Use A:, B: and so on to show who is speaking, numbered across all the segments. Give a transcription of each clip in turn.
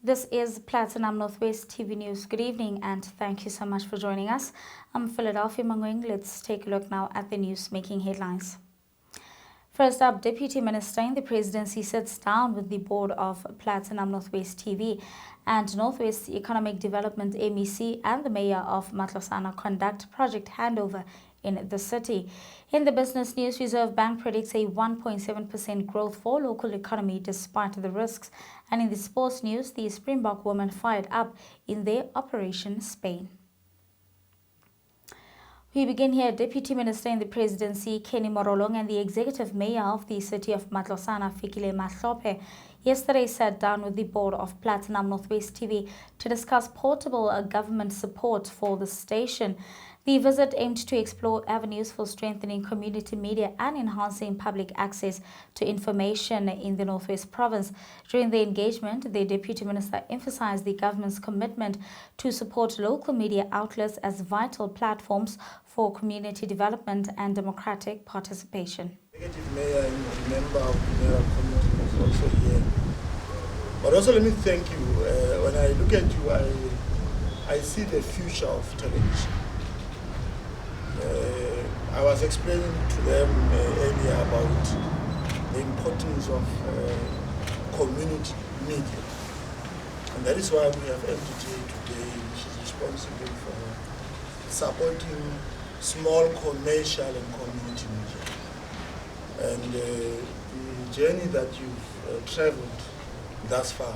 A: This is Platinum Northwest TV News. Good evening and thank you so much for joining us. I'm Philadelphia Mangoeng. Let's take a look now at the news making headlines. First up, Deputy Minister in the Presidency sits down with the board of Platinum Northwest TV and Northwest Economic Development MEC and the Mayor of Matlosana conduct project handover in the city. In the business news, Reserve Bank predicts a 1.7% growth for local economy despite the risks. And in the sports news, the Springbok women fired up in their Operation Spain. We begin here. Deputy Minister in the Presidency, Kenny Morolong, and the Executive Mayor of the city of Matlosana, Mahlope, yesterday sat down with the board of Platinum Northwest TV to discuss portable government support for the station. The visit aimed to explore avenues for strengthening community media and enhancing public access to information in the Northwest Province. During the engagement, the Deputy Minister emphasized the government's commitment to support local media outlets as vital platforms for community development and democratic participation.
B: Executive Mayor and member of the mayoral committee was also here. But also let me thank you. When I look at you, I see the future of television. I was explaining to them earlier about the importance of community media. And that is why we have MDJ today, which is responsible for supporting small commercial and community media. And the journey that you've traveled thus far.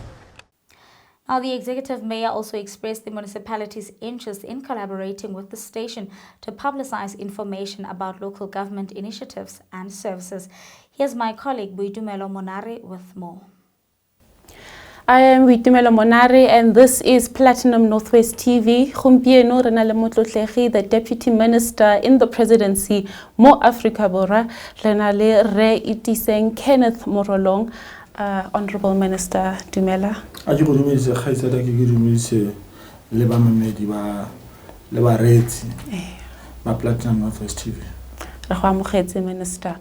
A: Now, the Executive Mayor also expressed the municipality's interest in collaborating with the station to publicize information about local government initiatives and services. Here's my colleague Boitumelo Monare with more.
C: I am Boitumelo Monare and this is Platinum Northwest TV. Gompieno re na le Matlosana, the Deputy Minister in the Presidency, Mo Africa Borwa, re na le Re Itiseng Kenneth Morolong. Honorable Minister Dumela.
B: Aji go dumelise khaitsada ke dumelise le ba mamedi le ba retsi ba Platinum Northwest TV.
C: Re go amogetse Minister.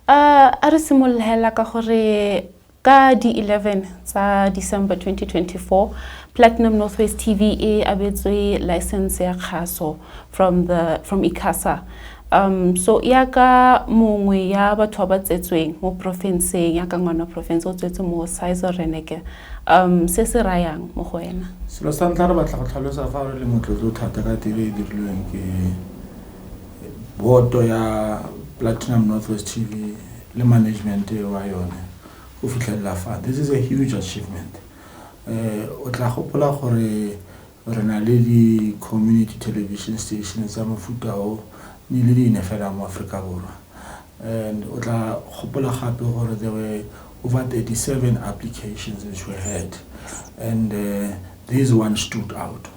C: A re simollela ka gore ka di 11 tsa December 2024 Platinum Northwest TV e abetswe license ya khaso from ICASA. So yaka mongwe ya batho ba tsetsweng mo provinceng ya ka ngwana province o tsetse mo size reneke se se rayang mo go wena
B: selo sa ntla re batla go tlhalosa fa re le motlotlo thata ka tire e dirilweng ke boto ya Platinum Northwest TV le management wa yone go fitlhela fa. This is a huge achievement. O tla gopola gore re na le di community television stations tsa mofuta o in Africa. And there were over 37 applications which were had, and this one stood out.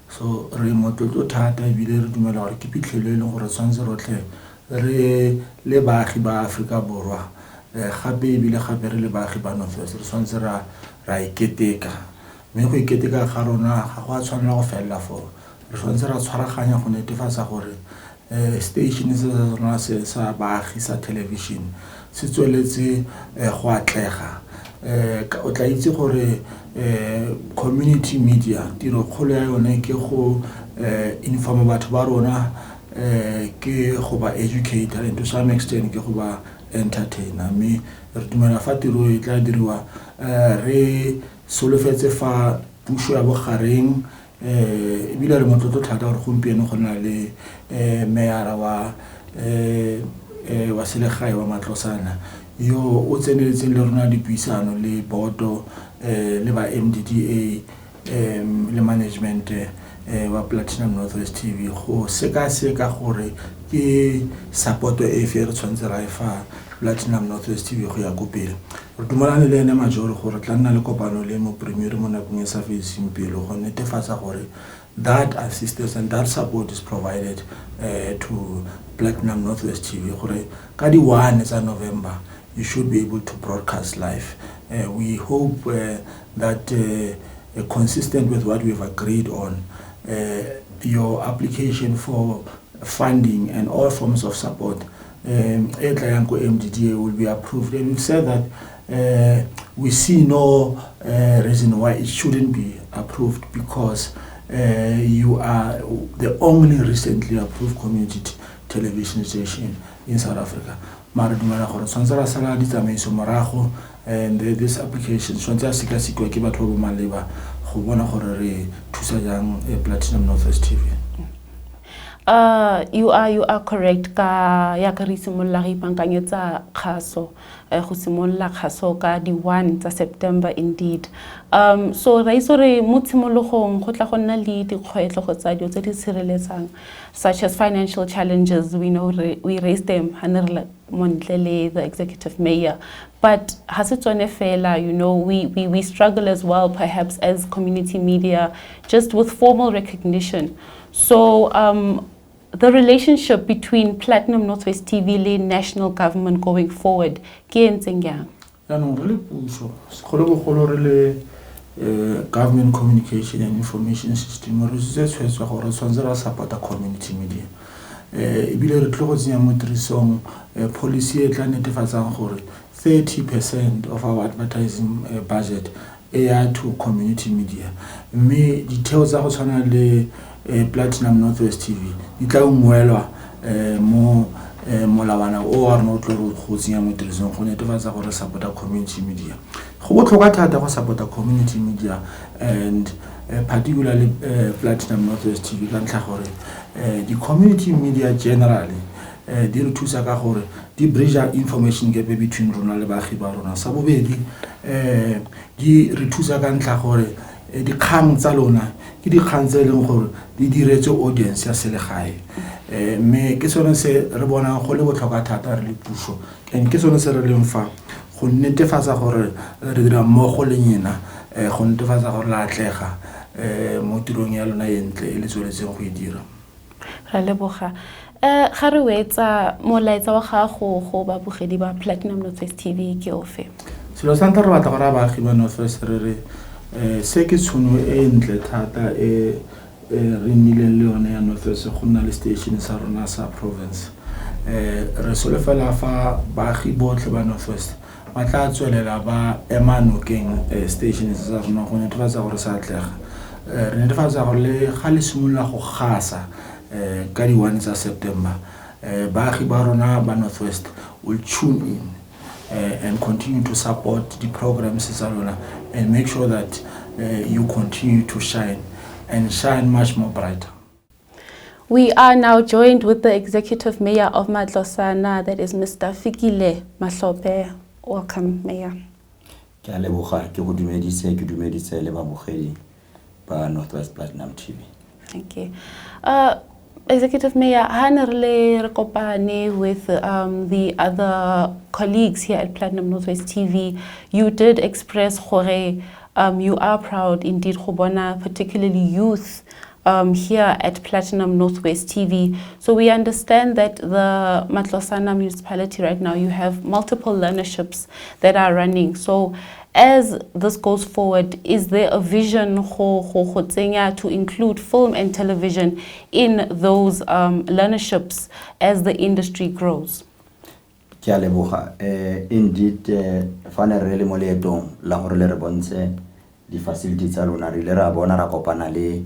B: So remote thata ebile re dumela gore ke phitlhelelo gore tshwantse rotlhe re le baagi ba Africa borwa gape ebile gape re le baagi ba Northwest re tshwantse ra iketeka mme go iketeka ga rona ga go a tshwanela go fella fo re tshwantse ra tshwaraganya go netefatsa gore station sa baagi sa television se tsweletse go atlega o tla itse gore community media tiro kgolo ya yone ke go inform batho ba rona ke go ba educator and to some extent ke go ba entertainer me re dumela fa tiro e tla diriwa re solofetse fa puso ya bogareng ebile re motlotlo thata gore gompieno go na le mayor wa selegae wa Matlosana yo o tseneletseng le rona dipuisano le boto le ba MDDA le management wa Platinum Northwest TV go seka gore ke support e fe re tshwantse ra fa Platinum Northwest TV go ya go pele re dumelane le ene majoro gore tla nna le kopano le mo premier mo nakong e sa fetseng pele go netefatsa gore that assistance and that support is provided to Platinum Northwest TV gore ka di 1 tsa November you should be able to broadcast live. We hope that consistent with what we've agreed on, your application for funding and all forms of support MDDA will be approved. And we've said that we see no reason why it shouldn't be approved, because you are the only recently approved community television station in South Africa. And this application Platinum Northwest TV.
C: You are correct ka ya ka re simolla re ipankanyetsa khaso go simolla khaso ka di 1 tsa September indeed. So ra isore mo tshimologong go tla go nna le dikgwetlho go tsa dio tse di tshireletsang, such as financial challenges. We know we raised them Hanerla Montlele, the executive mayor, but has it on fela, you know, we struggle as well, perhaps as community media, just with formal recognition. So the relationship between Platinum Northwest TV and national government going forward, really
B: government communication and information system support the community media. Policy 30% of our advertising budget to community media. Me details are the Platinum Northwest TV. Itla umwelwa mo molawana o are not go tsenya mo tirisong go netefatsa gore support community media. Go botlhokwa thata go support community media, and particularly Platinum Northwest TV ka ntlha gore the community media generally di re thusa ka gore di bridge information gap between rona le baagi ba rona. Sa bobedi di re thusa ka ntlha gore di kgang tsa lona ke di kgang tse leng gore di diretse audience ya selegae. Me ke sone se re bona go le botlhokwa thata re le puso, and ke sone se re leng fa go netefatsa gore re dira mmogo le nyena go netefatsa gore la atlega mo tirong ya lona entle e le tsweletseng go e dira.
C: Ra leboga. Ga re wetsa molaetsa wa gago go babogedi ba Platinum Northwest TV ke ofe?
B: Selo sa ntlha re batla gore baagi ba Northwest re se ke tšhono e ntle thata re nnileng le yone ya Northwest go nna le station sa rona sa province. Re solofela fa baagi botlhe ba Northwest ba tla tswelela ba ema nokeng station sa rona go netefatsa gore sa atlega. Re netefatsa gore le ga le simolola go gasa ka di 1 tsa September, baagi ba rona ba Northwest will tune in and continue to support the programs tsa rona and make sure that you continue to shine and shine much more brighter.
C: We are now joined with the Executive Mayor of Matlosana, that is Mr. Fikile Mahlope. Welcome, Mayor.
D: Ke a leboga ke go dumedise le babogedi ba Northwest Platinum TV.
C: Thank you. Executive Mayor, Hanerle Renkopane with the other colleagues here at Platinum Northwest TV, you did express gore you are proud indeed, Khobona, particularly youth here at Platinum Northwest TV. So we understand that the Matlosana municipality right now, you have multiple learnerships that are running. So as this goes forward, is there a vision to include film and television in those learnerships as the industry grows?
D: Indeed, fana really moleetong la gore le re bontshe di facilities tsa lona re le ra bona ra kopana le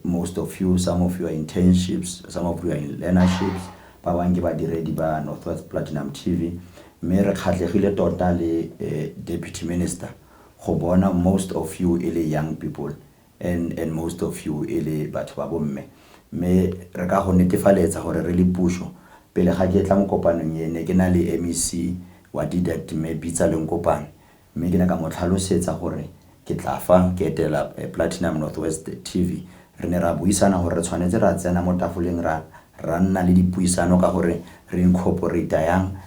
D: most of you, some of you are internships, some of you are in learnerships, ba bang ke ba diredi ba Northwest Platinum TV. Me re khatlegile tota le Deputy Minister go bona most of you ele young people and most of you ele batho ba bomme. Me re ka go netefaletsa gore re le puso pele ga ke tla mo kopanong yene ke na le MEC wa Didact me Beats Lenkopane. Me ke na ka mo tlhalosetsa gore ke tla fa ke etela Platinum Northwest TV. Re ne ra buisana gore re tshwanetse ra tsena mo tafoleng ra nna le dipuisano ka gore re incorporate yang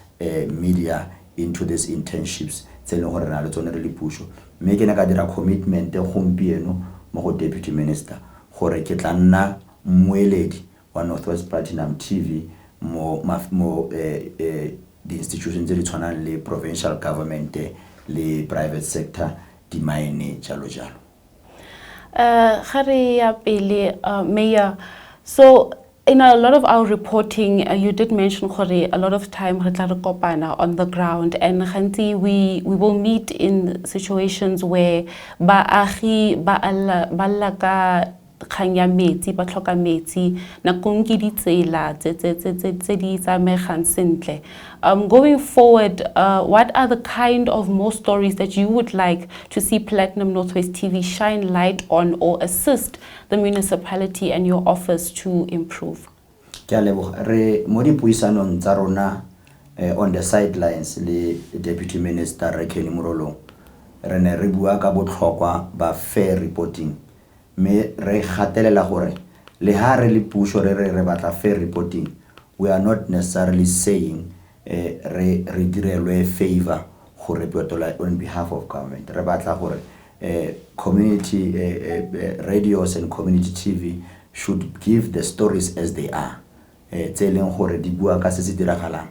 D: media into these internships tse leng gore na le tsone re le puso. Me ke na ka dira commitment gompieno mo go Deputy Minister gore ke tla nna mmueledi wa Northwest Platinum TV mo the institutions tse di tshwanang le provincial government le private sector di mine jalo jalo.
C: Mayor, so in a lot of our reporting, you did mention gore a lot of time re tla re kopana on the ground, and gantsi we will meet in situations where baagi ba alla ka kgang ya metsi ba tlhoka metsi nakong ke ditsela tse di tsamegang sentle. Going forward, what are the kind of more stories that you would like to see Platinum Northwest TV shine light on or assist the municipality and your office to improve?
D: Ke a leboga. Re mo dipuisanong tsa rona on the sidelines le Deputy Minister Kenny Morolong re ne re bua ka botlhokwa ba fair reporting, me re gatelela gore le ha re le puso re batla fair reporting. We are not necessarily saying re direlwe favor go reportola on behalf of government. Re batla gore community radios and community TV should give the stories as they are. Tse leng gore di bua ka se se diragalang.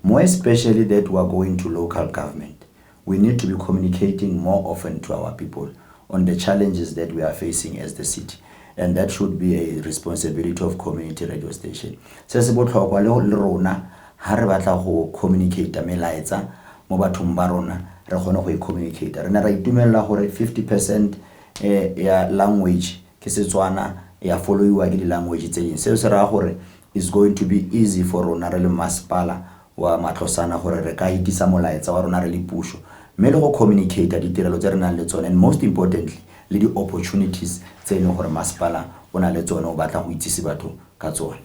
D: More especially that we are going to local government. We need to be communicating more often to our people on the challenges that we are facing as the city. And that should be a responsibility of community radio station. Se se botlhokwa le rona ha re batla go communicate melaetsa mo bathong ba rona re kgone go communicate. Re na ra itumella gore 50% ya language ke Setswana ya followiwa ke di language tse ding. Se se ra gore is going to be easy for rona re le masipala wa Matlosana gore re ka itisa molaetsa wa rona re le puso. Me le go communicate ditirelo tse re nang le tsone, and most importantly le di opportunities tse leng gore masipala o na le tsone o batla go itsise batho ka tsone.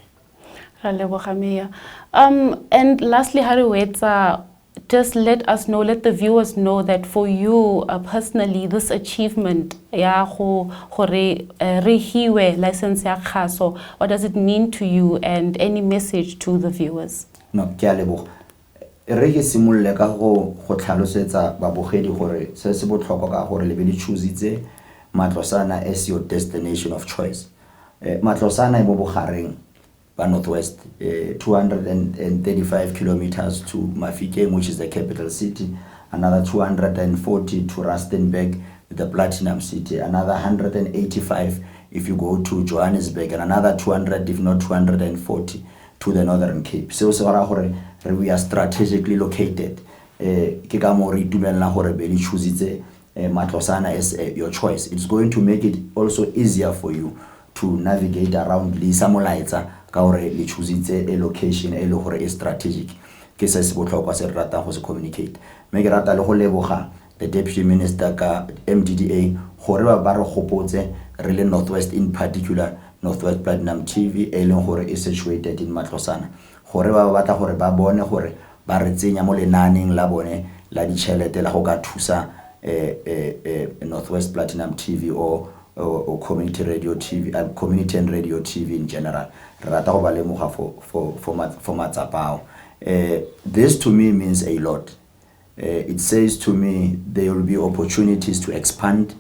C: And lastly, Hariwetsa, just let us know, let the viewers know that for you personally, this achievement, ya go rehiwe license ya khaso, what does it mean to you, and any message to the viewers?
D: No, ke a leboga. Re ke simolle ka go tlhalosetsa babogedi gore se se botlhokwa ka gore le be le choositse Matlosana as your destination of choice. Matlosana e mo bogareng ba Northwest, 235 kilometers to Mafikeng, which is the capital city, another 240 to Rustenburg, the Platinum City, another 185 if you go to Johannesburg, and another 200 if not 240 to the Northern Cape. So we are strategically located. Ke ka mo re itumelela gore be le choositse Matlosana as your choice. It's going to make it also easier for you to navigate around Lisa Molaitsa ka gore le choositse a location e le gore e strategic. Ke se se botlhokwa se rata go se communicate. Me ke rata le go leboga the Deputy Minister ka MDDA gore ba re gopotse re le Northwest, in particular Northwest Platinum TV e leng gore is situated in Matlosana. Gore ba batla gore ba bone gore ba re tsenya mo lenaneng la bone la ditšhelete la go ka thusa Northwest Platinum TV or community radio TV, community and radio TV in general. Rata go ba lemoga for matsapao. This to me means a lot. It says to me there will be opportunities to expand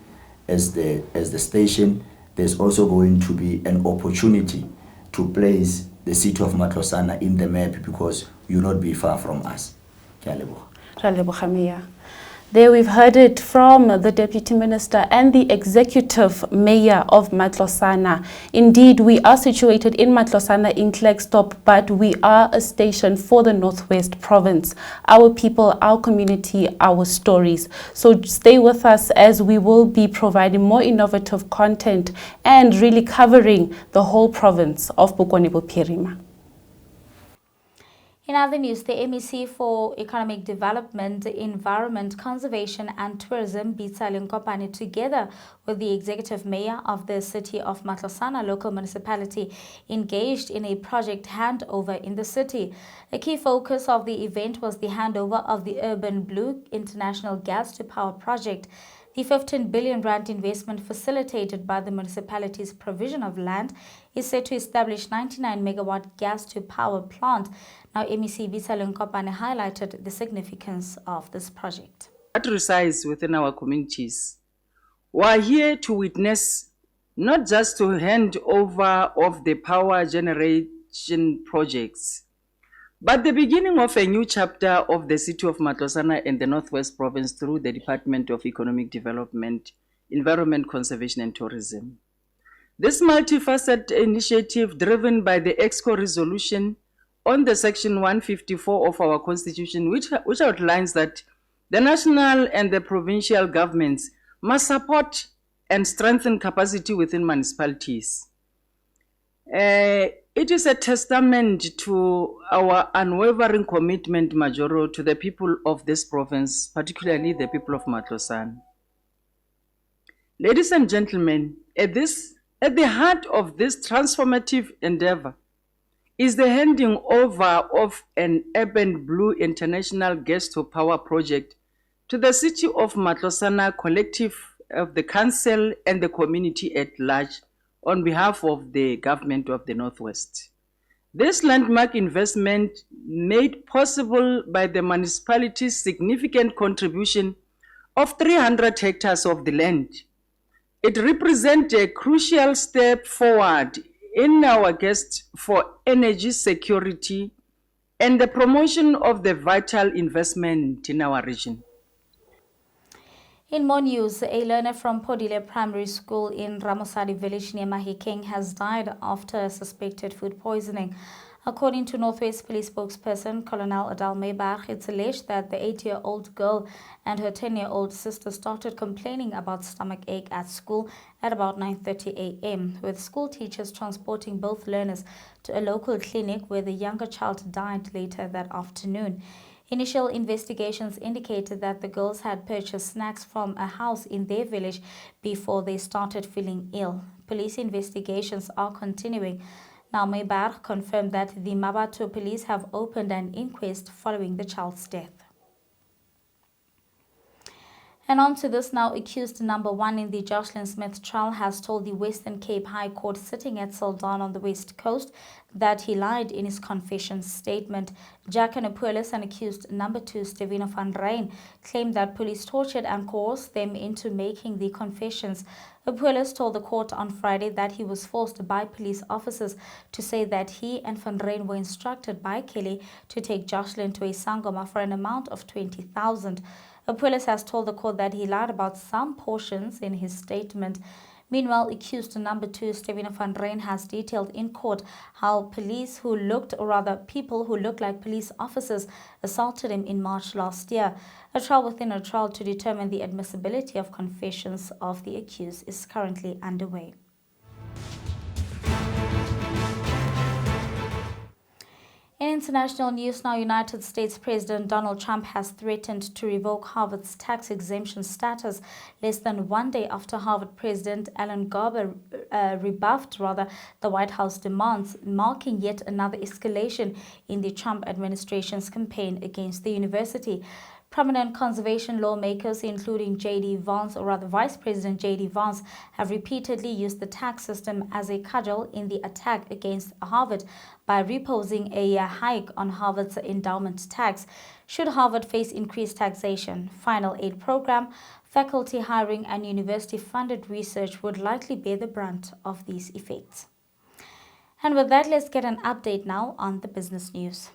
D: as the station. There's also going to be an opportunity to place the city of Matlosana in the map because you'll not be far from us.
C: There we've heard it from the Deputy Minister and the Executive Mayor of Matlosana. Indeed, we are situated in Matlosana in Klerksdorp, but we are a station for the Northwest Province. Our people, our community, our stories. So stay with us as we will be providing more innovative content and really covering the whole province of Bokone-Bophirima.
A: In other news, the MEC for Economic Development, Environment, Conservation and Tourism, MEC Lenkopane, together with the Executive Mayor of the city of Matlosana local municipality, engaged in a project handover in the city. A key focus of the event was the handover of the Urban Blue International Gas to Power project. The 15 billion rand investment facilitated by the municipality's provision of land is set to establish 99 megawatt gas to power plant. Now, MEC Lenkopane highlighted the significance of this project.
E: That resides within our communities. We are here to witness not just to hand over of the power generation projects, but the beginning of a new chapter of the city of Matlosana and the Northwest Province through the Department of Economic Development, Environment, Conservation and Tourism. This multifaceted initiative, driven by the EXCO resolution on the section 154 of our constitution, which outlines that the national and the provincial governments must support and strengthen capacity within municipalities. It is a testament to our unwavering commitment, Majoro, to the people of this province, particularly the people of Matlosana. Ladies and gentlemen, at the heart of this transformative endeavor is the handing over of an Urban Blue International Gas to Power project to the city of Matlosana collective of the council and the community at large on behalf of the government of the Northwest. This landmark investment, made possible by the municipality's significant contribution of 300 hectares of the land, it represents a crucial step forward in our quest for energy security and the promotion of the vital investment in our region.
A: In more news, a learner from Podile Primary School in Ramosadi village near Mahlope has died after suspected food poisoning. According to Northwest Police spokesperson Colonel Adal Maybach, it's alleged that the 8-year-old girl and her 10-year-old sister started complaining about stomachache at school at about 9:30 a.m., with school teachers transporting both learners to a local clinic where the younger child died later that afternoon. Initial investigations indicated that the girls had purchased snacks from a house in their village before they started feeling ill. Police investigations are continuing. Now, Maybach confirmed that the Mabato police have opened an inquest following the child's death. And on to this now, accused number 1 in the Joshlin Smith trial has told the Western Cape High Court sitting at Saldan on the West Coast that he lied in his confession statement. Jack Anopulis and accused number 2, Stevino van Rijn, claimed that police tortured and coerced them into making the confessions. Apulis told the court on Friday that he was forced by police officers to say that he and van Rijn were instructed by Kelly to take Joshlin to a sangoma for an amount of 20,000. Apulis has told the court that he lied about some portions in his statement. Meanwhile, accused number 2, Stevino van Rijn, has detailed in court how people who looked like police officers assaulted him in March last year. A trial within a trial to determine the admissibility of confessions of the accused is currently underway. In international news now, United States President Donald Trump has threatened to revoke Harvard's tax exemption status less than 1 day after Harvard President Alan Garber rebuffed the White House demands, marking yet another escalation in the Trump administration's campaign against the university. Prominent conservation lawmakers, including Vice President J.D. Vance, have repeatedly used the tax system as a cudgel in the attack against Harvard by reposing a hike on Harvard's endowment tax. Should Harvard face increased taxation, final aid program, faculty hiring, and university-funded research would likely bear the brunt of these effects. And with that, let's get an update now on the business news.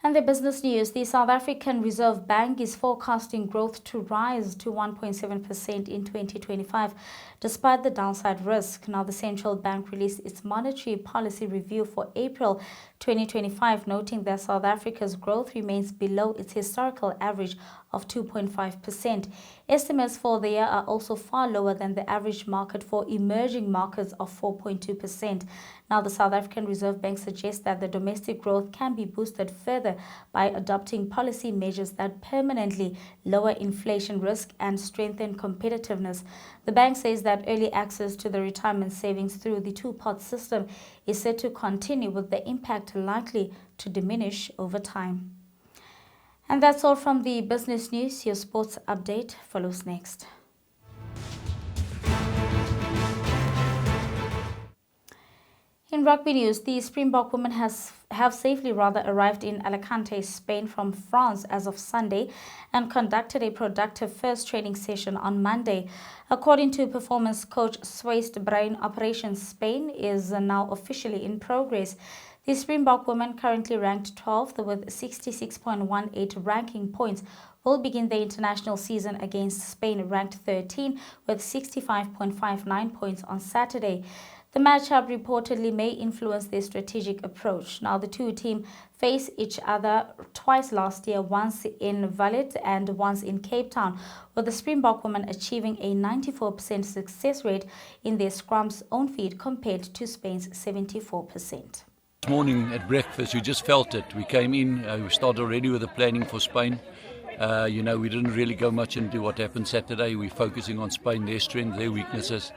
A: And the business news, the South African Reserve Bank is forecasting growth to rise to 1.7% in 2025, despite the downside risk. Now, the central bank released its monetary policy review for April 2025, noting that South Africa's growth remains below its historical average of 2.5%. Estimates for the year are also far lower than the average market for emerging markets of 4.2%. Now, the South African Reserve Bank suggests that the domestic growth can be boosted further by adopting policy measures that permanently lower inflation risk and strengthen competitiveness. The bank says that early access to the retirement savings through the two-pot system is set to continue, with the impact likely to diminish over time. And that's all from the business news. Your sports update follows next. In rugby news, the Springbok women have safely arrived in Alicante, Spain from France as of Sunday and conducted a productive first training session on Monday. According to performance coach Swaist Brain, Operation Spain is now officially in progress. The Springbok women, currently ranked 12th with 66.18 ranking points, will begin the international season against Spain, ranked 13 with 65.59 points on Saturday. The matchup reportedly may influence their strategic approach. Now, the two teams faced each other twice last year, once in Valette and once in Cape Town, with the Springbok women achieving a 94% success rate in their scrums own feet compared to Spain's 74%.
F: This morning at breakfast, we just felt it. We came in, we started already with the planning for Spain. We didn't really go much into what happened Saturday. We're focusing on Spain, their strengths, their weaknesses.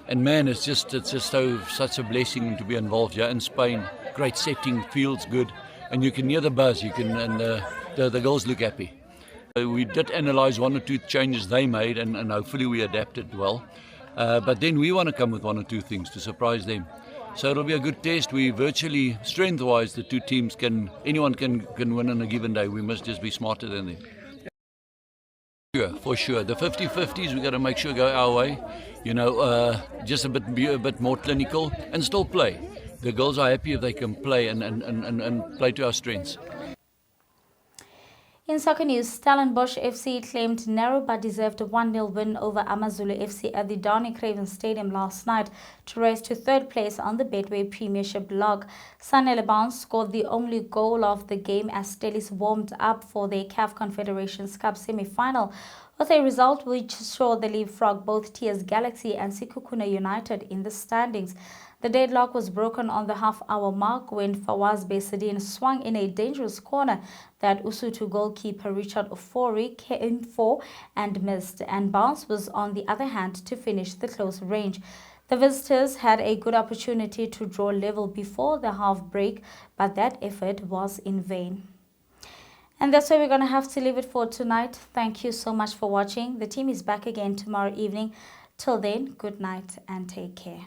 F: And man, it's just such a blessing to be involved here in Spain. Great setting, feels good, and you can hear the buzz. And the girls look happy. We did analyse one or two changes they made, and hopefully we adapted well. But then we want to come with one or two things to surprise them. So it'll be a good test. We virtually, strength-wise, the two teams anyone can win on a given day. We must just be smarter than them. For sure. The 50-50s, we got to make sure go our way. Just be a bit more clinical and still play. The girls are happy if they can play and play to our strengths.
A: In soccer news, Stellenbosch FC claimed narrow but deserved 1-0 win over Amazulu FC at the Donny Craven Stadium last night to rise to third place on the Betway Premiership log. Sanele Bounce scored the only goal of the game as Stellis warmed up for the CAF Confederations Cup semi-final, with a result which saw the leapfrog both TS Galaxy and Sekhukhune United in the standings. The deadlock was broken on the half-hour mark when Fawaz Besadine swung in a dangerous corner that Usutu goalkeeper Richard Ofori came for and missed, and Bounce was on the other hand to finish the close range. The visitors had a good opportunity to draw level before the half break, but that effort was in vain. And that's where we're going to have to leave it for tonight. Thank you so much for watching. The team is back again tomorrow evening. Till then, good night and take care.